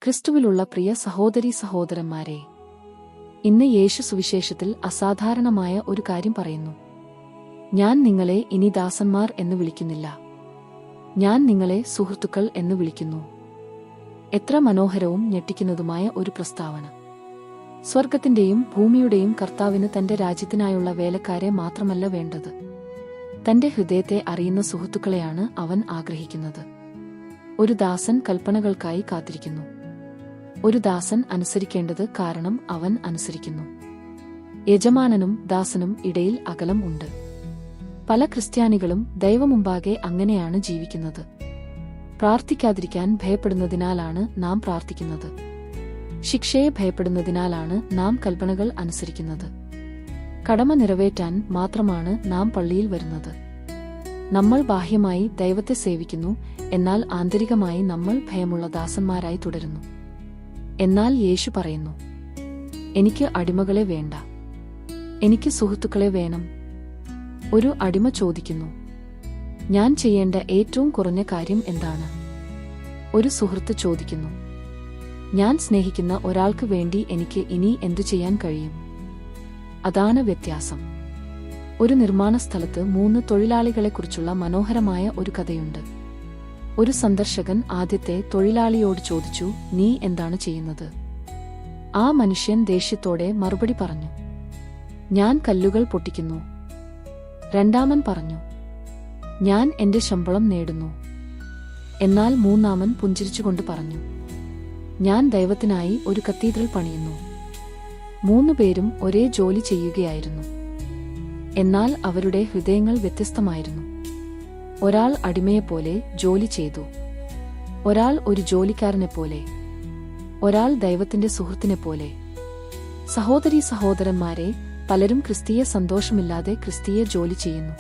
ക്രിസ്തുവിലുള്ള പ്രിയ സഹോദരീ സഹോദരന്മാരെ, ഇന്ന് യേശു സുവിശേഷത്തിൽ അസാധാരണമായ ഒരു കാര്യം പറയുന്നു. ഞാൻ നിങ്ങളെ ഇനി ദാസന്മാർ എന്ന് വിളിക്കുന്നില്ല, ഞാൻ നിങ്ങളെ സുഹൃത്തുക്കൾ എന്ന് വിളിക്കുന്നു. എത്ര മനോഹരവും ഞെട്ടിക്കുന്നതുമായ ഒരു പ്രസ്താവന! സ്വർഗത്തിന്റെയും ഭൂമിയുടെയും കർത്താവിന് തന്റെ രാജ്യത്തിനായുള്ള വേലക്കാരെ മാത്രമല്ല വേണ്ടത്, തന്റെ ഹൃദയത്തെ അറിയുന്ന സുഹൃത്തുക്കളെയാണ് അവൻ ആഗ്രഹിക്കുന്നത്. ഒരു ദാസൻ കൽപ്പനകൾക്കായി കാത്തിരിക്കുന്നു. ഒരു ദാസൻ അനുസരിക്കേണ്ടത് കാരണം അവൻ അനുസരിക്കുന്നു. യജമാനനും ദാസനും ഇടയിൽ അകലം ഉണ്ട്. പല ക്രിസ്ത്യാനികളും ദൈവമുമ്പാകെ അങ്ങനെയാണ് ജീവിക്കുന്നത്. പ്രാർത്ഥിക്കാതിരിക്കാൻ ഭയപ്പെടുന്നതിനാലാണ് നാം പ്രാർത്ഥിക്കുന്നത്. ശിക്ഷയെ ഭയപ്പെടുന്നതിനാലാണ് നാം കൽപ്പനകൾ അനുസരിക്കുന്നത്. കടമ നിറവേറ്റാൻ മാത്രമാണ് നാം പള്ളിയിൽ വരുന്നത്. നമ്മൾ ബാഹ്യമായി ദൈവത്തെ സേവിക്കുന്നു, എന്നാൽ ആന്തരികമായി നമ്മൾ ഭയമുള്ള ദാസന്മാരായി തുടരുന്നു. എന്നാൽ യേശു പറയുന്നു, എനിക്ക് അടിമകളെ വേണ്ട, എനിക്ക് സുഹൃത്തുക്കളെ വേണം. ഒരു അടിമ ചോദിക്കുന്നു, ഞാൻ ചെയ്യേണ്ട ഏറ്റവും കുറഞ്ഞ കാര്യം എന്താണ്? ഒരു സുഹൃത്ത് ചോദിക്കുന്നു, ഞാൻ സ്നേഹിക്കുന്ന ഒരാൾക്ക് വേണ്ടി എനിക്ക് ഇനി എന്തു ചെയ്യാൻ കഴിയും? അതാണ് വ്യത്യാസം. ഒരു നിർമ്മാണ സ്ഥലത്ത് 3 തൊഴിലാളികളെക്കുറിച്ചുള്ള മനോഹരമായ ഒരു കഥയുണ്ട്. ഒരു സന്ദർശകൻ ആദ്യത്തെ തൊഴിലാളിയോട് ചോദിച്ചു, നീ എന്താണ് ചെയ്യുന്നത്? ആ മനുഷ്യൻ ദേഷ്യത്തോടെ മറുപടി പറഞ്ഞു, ഞാൻ കല്ലുകൾ പൊട്ടിക്കുന്നു. രണ്ടാമൻ പറഞ്ഞു, ഞാൻ എന്റെ ശമ്പളം നേടുന്നു. എന്നാൽ മൂന്നാമൻ പുഞ്ചിരിച്ചുകൊണ്ട് പറഞ്ഞു, ഞാൻ ദൈവത്തിനായി ഒരു കത്തീഡ്രൽ പണിയുന്നു. 3 പേരും ഒരേ ജോലി ചെയ്യുകയായിരുന്നു, എന്നാൽ അവരുടെ ഹൃദയങ്ങൾ വ്യത്യസ്തമായിരുന്നു. ഒരാൾ അടിമയെപ്പോലെ ജോലി ചെയ്തു, ഒരാൾ ഒരു ജോലിക്കാരനെപ്പോലെ, ഒരാൾ ദൈവത്തിന്റെ സുഹൃത്തിനെപ്പോലെ. സഹോദരീ സഹോദരന്മാരെ, പലരും ക്രിസ്തീയ സന്തോഷമില്ലാതെ ക്രിസ്തീയ ജോലി ചെയ്യുന്നു.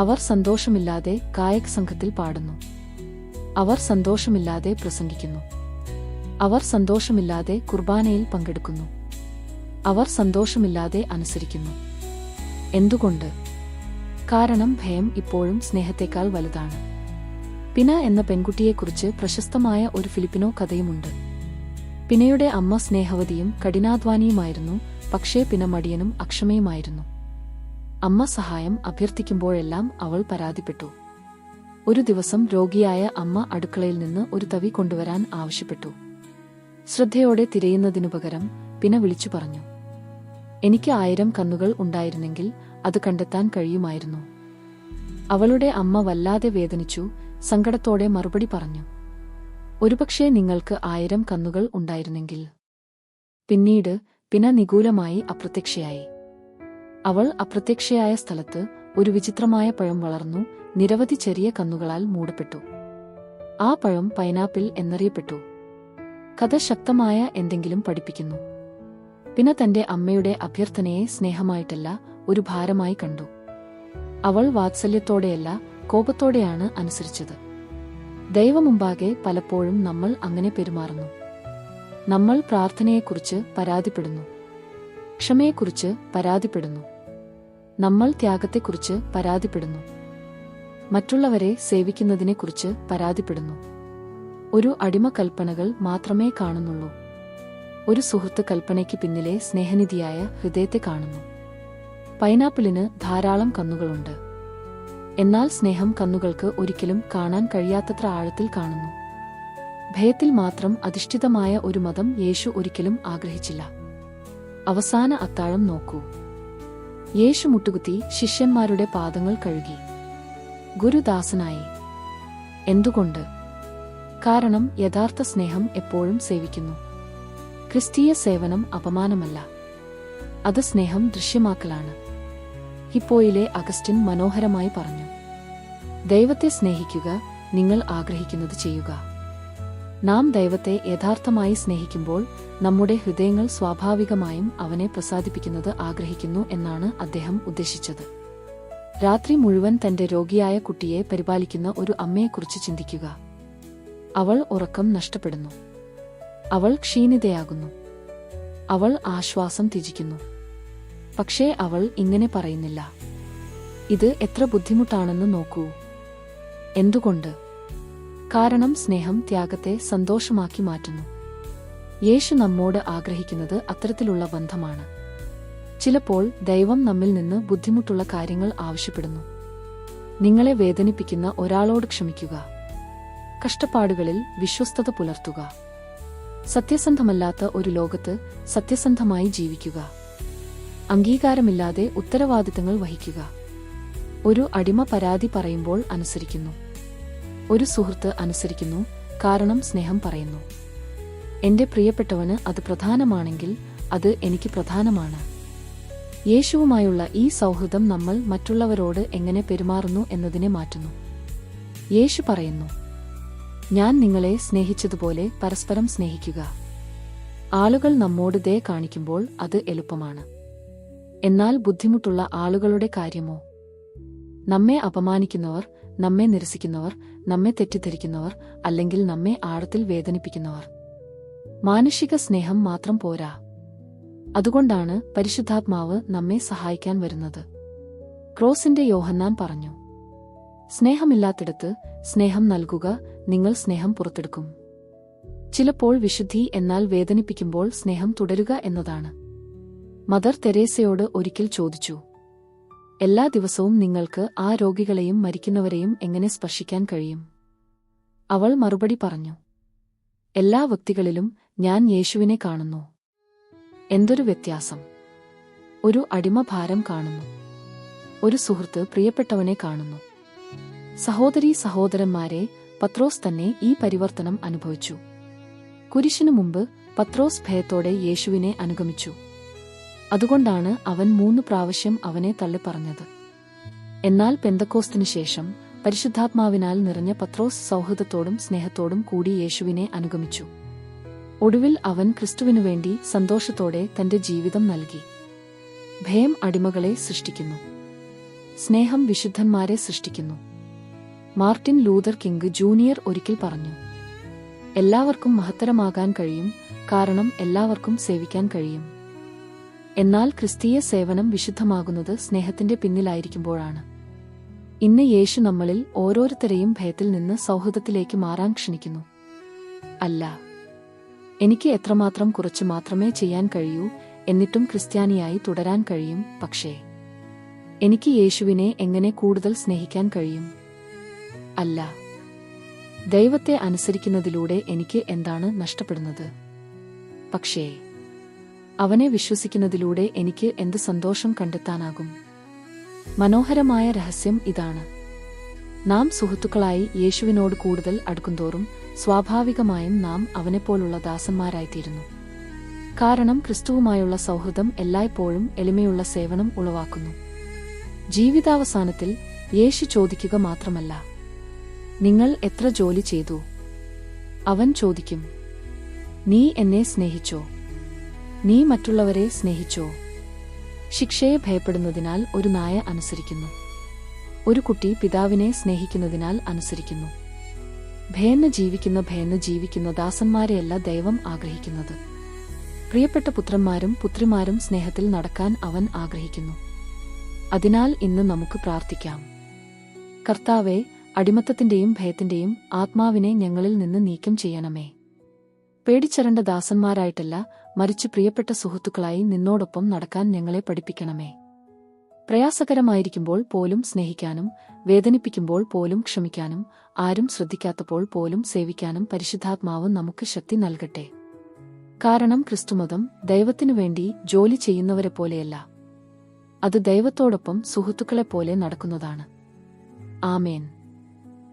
അവർ സന്തോഷമില്ലാതെ ഗായക സംഘത്തിൽ പാടുന്നു. അവർ സന്തോഷമില്ലാതെ പ്രസംഗിക്കുന്നു. അവർ സന്തോഷമില്ലാതെ കുർബാനയിൽ പങ്കെടുക്കുന്നു. അവർ സന്തോഷമില്ലാതെ അനുസരിക്കുന്നു. എന്തുകൊണ്ട്? കാരണം ഭയം ഇപ്പോഴും സ്നേഹത്തെക്കാൾ വലുതാണ്. പിന എന്ന പെൺകുട്ടിയെക്കുറിച്ച് പ്രശസ്തമായ ഒരു ഫിലിപ്പിനോ കഥയുമുണ്ട്. പിനയുടെ അമ്മ സ്നേഹവതിയും കഠിനാധ്വാനിയുമായിരുന്നു, പക്ഷേ പിന മടിയനും അക്ഷമയുമായിരുന്നു. അമ്മ സഹായം അഭ്യർത്ഥിക്കുമ്പോഴെല്ലാം അവൾ പരാതിപ്പെട്ടു. ഒരു ദിവസം രോഗിയായ അമ്മ അടുക്കളയിൽ നിന്ന് ഒരു തവി കൊണ്ടുവരാൻ ആവശ്യപ്പെട്ടു. ശ്രദ്ധയോടെ തിരയുന്നതിനുപകരം പിന വിളിച്ചു പറഞ്ഞു, എനിക്ക് 1000 കന്നുകൾ ഉണ്ടായിരുന്നെങ്കിൽ അത് കണ്ടെത്താൻ കഴിയുമായിരുന്നു. അവളുടെ അമ്മ വല്ലാതെ വേദനിച്ചു, സങ്കടത്തോടെ മറുപടി പറഞ്ഞു, ഒരുപക്ഷേ നിങ്ങൾക്ക് 1000 കന്നുകൾ ഉണ്ടായിരുന്നെങ്കിൽ. പിന്നീട് പിന നിഗൂലമായി അപ്രത്യക്ഷയായി. അവൾ അപ്രത്യക്ഷയായ സ്ഥലത്ത് ഒരു വിചിത്രമായ പഴം വളർന്നു, നിരവധി ചെറിയ കന്നുകളാൽ മൂടപ്പെട്ടു. ആ പഴം പൈനാപ്പിൾ എന്നറിയപ്പെട്ടു. കഥ ശക്തമായ എന്തെങ്കിലും പഠിപ്പിക്കുന്നു. പിന തന്റെ അമ്മയുടെ അഭ്യർത്ഥനയെ സ്നേഹമായിട്ടല്ല, ഒരു ഭാരമായി കണ്ടു. അവൾ വാത്സല്യത്തോടെയല്ല, കോപത്തോടെയാണ് അനുസരിച്ചത്. ദൈവമുമ്പാകെ പലപ്പോഴും നമ്മൾ അങ്ങനെ പെരുമാറുന്നു. നമ്മൾ പ്രാർത്ഥനയെക്കുറിച്ച് പരാതിപ്പെടുന്നു, ക്ഷമയെക്കുറിച്ച് പരാതിപ്പെടുന്നു, നമ്മൾ ത്യാഗത്തെക്കുറിച്ച് പരാതിപ്പെടുന്നു, മറ്റുള്ളവരെ സേവിക്കുന്നതിനെക്കുറിച്ച് പരാതിപ്പെടുന്നു. ഒരു അടിമ കൽപ്പനകൾ മാത്രമേ കാണുന്നുള്ളൂ. ഒരു സുഹൃത്ത് കൽപ്പനയ്ക്ക് പിന്നിലെ സ്നേഹനിധിയായ ഹൃദയത്തെ കാണുന്നു. പൈനാപ്പിളിന് ധാരാളം കന്നുകളുണ്ട്, എന്നാൽ സ്നേഹം കന്നുകൾക്ക് ഒരിക്കലും കാണാൻ കഴിയാത്തത്ര ആഴത്തിൽ കാണുന്നു. ഭയത്തിൽ മാത്രം അധിഷ്ഠിതമായ ഒരു മതം യേശു ഒരിക്കലും ആഗ്രഹിച്ചില്ല. അവസാന അത്താഴം നോക്കൂ. യേശു മുട്ടുകുത്തി ശിഷ്യന്മാരുടെ പാദങ്ങൾ കഴുകി. ഗുരുദാസനായി. എന്തുകൊണ്ട്? കാരണം യഥാർത്ഥ സ്നേഹം എപ്പോഴും സേവിക്കുന്നു. ക്രിസ്തീയ സേവനം അപമാനമല്ല, അത് സ്നേഹം ദൃശ്യമാക്കലാണ്. ഹിപ്പോയിലെ അഗസ്റ്റിൻ മനോഹരമായി പറഞ്ഞു, ദൈവത്തെ സ്നേഹിക്കുക, നിങ്ങൾ ആഗ്രഹിക്കുന്നത് ചെയ്യുക. നാം ദൈവത്തെ യഥാർത്ഥമായി സ്നേഹിക്കുമ്പോൾ നമ്മുടെ ഹൃദയങ്ങൾ സ്വാഭാവികമായും അവനെ പ്രസാദിപ്പിക്കുന്നത് ആഗ്രഹിക്കുന്നു എന്നാണ് അദ്ദേഹം ഉദ്ദേശിച്ചത്. രാത്രി മുഴുവൻ തന്റെ രോഗിയായ കുട്ടിയെ പരിപാലിക്കുന്ന ഒരു അമ്മയെക്കുറിച്ച് ചിന്തിക്കുക. അവൾ ഉറക്കം നഷ്ടപ്പെടുന്നു. അവൾ ക്ഷീണിതയാകുന്നു. അവൾ ആശ്വാസം ത്യജിക്കുന്നു. പക്ഷേ അവൾ ഇങ്ങനെ പറയുന്നില്ല, ഇത് എത്ര ബുദ്ധിമുട്ടാണെന്ന് നോക്കൂ. എന്തുകൊണ്ട്? കാരണം സ്നേഹം ത്യാഗത്തെ സന്തോഷമാക്കി മാറ്റുന്നു. യേശു നമ്മോട് ആഗ്രഹിക്കുന്നത് അത്തരത്തിലുള്ള ബന്ധമാണ്. ചിലപ്പോൾ ദൈവം നമ്മിൽ നിന്ന് ബുദ്ധിമുട്ടുള്ള കാര്യങ്ങൾ ആവശ്യപ്പെടുന്നു. നിങ്ങളെ വേദനിപ്പിക്കുന്ന ഒരാളോട് ക്ഷമിക്കുക. കഷ്ടപ്പാടുകളിൽ വിശ്വസ്തത പുലർത്തുക. സത്യസന്ധമല്ലാത്ത ഒരു ലോകത്ത് സത്യസന്ധമായി ജീവിക്കുക. അംഗീകാരമില്ലാതെ ഉത്തരവാദിത്തങ്ങൾ വഹിക്കുക. ഒരു അടിമ പരാതി പറയുമ്പോൾ അനുസരിക്കുന്നു. ഒരു സുഹൃത്ത് അനുസരിക്കുന്നു, കാരണം സ്നേഹം പറയുന്നു. എന്റെ പ്രിയപ്പെട്ടവന് അത് പ്രധാനമാണെങ്കിൽ അത് എനിക്ക് പ്രധാനമാണ്. യേശുവുമായുള്ള ഈ സൗഹൃദം നമ്മൾ മറ്റുള്ളവരോട് എങ്ങനെ പെരുമാറുന്നു എന്നതിനെ മാറ്റുന്നു. യേശു പറയുന്നു, ഞാൻ നിങ്ങളെ സ്നേഹിച്ചതുപോലെ പരസ്പരം സ്നേഹിക്കുക. ആളുകൾ നമ്മോട് ദയ കാണിക്കുമ്പോൾ അത് എളുപ്പമാണ്. എന്നാൽ ബുദ്ധിമുട്ടുള്ള ആളുകളുടെ കാര്യമോ? നമ്മെ അപമാനിക്കുന്നവർ, നമ്മെ നിരസിക്കുന്നവർ, നമ്മെ തെറ്റിദ്ധരിക്കുന്നവർ, അല്ലെങ്കിൽ നമ്മെ ആഴത്തിൽ വേദനിപ്പിക്കുന്നവർ. മാനുഷിക സ്നേഹം മാത്രം പോരാ. അതുകൊണ്ടാണ് പരിശുദ്ധാത്മാവ് നമ്മെ സഹായിക്കാൻ വരുന്നത്. ക്രോസിന്റെ യോഹന്നാൻ പറഞ്ഞു, സ്നേഹമില്ലാത്തിടത്ത് സ്നേഹം നൽകുക, നിങ്ങൾ സ്നേഹം പുറത്തെടുക്കും. ചിലപ്പോൾ വിശുദ്ധി എന്നാൽ വേദനിപ്പിക്കുമ്പോൾ സ്നേഹം തുടരുക എന്നതാണ്. മദർ തെരേസയോട് ഒരിക്കൽ ചോദിച്ചു, എല്ലാ ദിവസവും നിങ്ങൾക്ക് ആ രോഗികളെയും മരിക്കുന്നവരെയും എങ്ങനെ സ്പർശിക്കാൻ കഴിയും? അവൾ മറുപടി പറഞ്ഞു, എല്ലാ വ്യക്തികളിലും ഞാൻ യേശുവിനെ കാണുന്നു. എന്തൊരു വ്യത്യാസം! ഒരു അടിമ ഭാരം കാണുന്നു. ഒരു സുഹൃത്ത് പ്രിയപ്പെട്ടവനെ കാണുന്നു. സഹോദരീ സഹോദരന്മാരെ, പത്രോസ് തന്നെ ഈ പരിവർത്തനം അനുഭവിച്ചു. കുരിശിനു മുമ്പ് പത്രോസ് ഭയത്തോടെ യേശുവിനെ അനുഗമിച്ചു. അതുകൊണ്ടാണ് അവൻ 3 പ്രാവശ്യം അവനെ തള്ളിപ്പറഞ്ഞത്. എന്നാൽ പെന്തക്കോസ്തിനു ശേഷം പരിശുദ്ധാത്മാവിനാൽ നിറഞ്ഞ പത്രോസ് സൗഹൃദത്തോടും സ്നേഹത്തോടും കൂടി യേശുവിനെ അനുഗമിച്ചു. ഒടുവിൽ അവൻ ക്രിസ്തുവിനുവേണ്ടി സന്തോഷത്തോടെ തന്റെ ജീവിതം നൽകി. ഭയം അടിമകളെ സൃഷ്ടിക്കുന്നു. സ്നേഹം വിശുദ്ധന്മാരെ സൃഷ്ടിക്കുന്നു. മാർട്ടിൻ ലൂതർ കിംഗ് ജൂനിയർ ഒരിക്കൽ പറഞ്ഞു, എല്ലാവർക്കും മഹത്തരമാകാൻ കഴിയും, കാരണം എല്ലാവർക്കും സേവിക്കാൻ കഴിയും. എന്നാൽ ക്രിസ്തീയ സേവനം വിശുദ്ധമാകുന്നത് സ്നേഹത്തിന്റെ പിന്നിലായിരിക്കുമ്പോഴാണ്. ഇന്ന് യേശു നമ്മളിൽ ഓരോരുത്തരെയും ഭയത്തിൽ നിന്ന് സൗഹൃദത്തിലേക്ക് മാറാൻ ക്ഷണിക്കുന്നു. അല്ല, എനിക്ക് എത്രമാത്രം കുറച്ച് മാത്രമേ ചെയ്യാൻ കഴിയൂ, എന്നിട്ടും ക്രിസ്ത്യാനിയായി തുടരാൻ കഴിയും. പക്ഷേ എനിക്ക് യേശുവിനെ എങ്ങനെ കൂടുതൽ സ്നേഹിക്കാൻ കഴിയും? അല്ല, ദൈവത്തെ അനുസരിക്കുന്നതിലൂടെ എനിക്ക് എന്താണ് നഷ്ടപ്പെടുന്നത്? പക്ഷേ അവനെ വിശ്വസിക്കുന്നതിലൂടെ എനിക്ക് എന്ത് സന്തോഷം കണ്ടെത്താനാകും? മനോഹരമായ രഹസ്യം ഇതാണ്. നാം സുഹൃത്തുക്കളായി യേശുവിനോട് കൂടുതൽ അടുക്കുന്തോറും സ്വാഭാവികമായും നാം അവനെപ്പോലുള്ള ദാസന്മാരായിത്തീരുന്നു. കാരണം ക്രിസ്തുവുമായുള്ള സൗഹൃദം എല്ലായ്പ്പോഴും എളിമയുള്ള സേവനം ഉളവാക്കുന്നു. ജീവിതാവസാനത്തിൽ യേശു ചോദിക്കുക മാത്രമല്ല, നിങ്ങൾ എത്ര ജോലി ചെയ്തു? അവൻ ചോദിക്കും, നീ എന്നെ സ്നേഹിച്ചോ? നീ മറ്റുള്ളവരെ സ്നേഹിച്ചോ? ശിക്ഷയെ ഭയപ്പെടുന്നതിനാൽ ഒരു നായ അനുസരിക്കുന്നു. ഒരു കുട്ടി പിതാവിനെ സ്നേഹിക്കുന്നതിനാൽ അനുസരിക്കുന്നു. ഭയന്ന് ജീവിക്കുന്ന ദാസന്മാരെയല്ല ദൈവം ആഗ്രഹിക്കുന്നത്. പ്രിയപ്പെട്ട പുത്രന്മാരും പുത്രിമാരും സ്നേഹത്തിൽ നടക്കാൻ അവൻ ആഗ്രഹിക്കുന്നു. അതിനാൽ ഇന്ന് നമുക്ക് പ്രാർത്ഥിക്കാം. കർത്താവേ, അടിമത്തത്തിന്റെയും ഭയത്തിന്റെയും ആത്മാവിനെ ഞങ്ങളിൽ നിന്ന് നീക്കം ചെയ്യണമേ. പേടിച്ചരണ്ട ദാസന്മാരായിട്ടല്ല, മറിച്ച് പ്രിയപ്പെട്ട സുഹൃത്തുക്കളായി നിന്നോടൊപ്പം നടക്കാൻ ഞങ്ങളെ പഠിപ്പിക്കണമേ. പ്രയാസകരമായിരിക്കുമ്പോൾ പോലും സ്നേഹിക്കാനും, വേദനിപ്പിക്കുമ്പോൾ പോലും ക്ഷമിക്കാനും, ആരും ശ്രദ്ധിക്കാത്തപ്പോൾ പോലും സേവിക്കാനും പരിശുദ്ധാത്മാവ് നമുക്ക് ശക്തി നൽകട്ടെ. കാരണം ക്രിസ്തുമതം ദൈവത്തിനുവേണ്ടി ജോലി ചെയ്യുന്നവരെപ്പോലെയല്ല, അത് ദൈവത്തോടൊപ്പം സുഹൃത്തുക്കളെപ്പോലെ നടക്കുന്നതാണ്. ആമേൻ.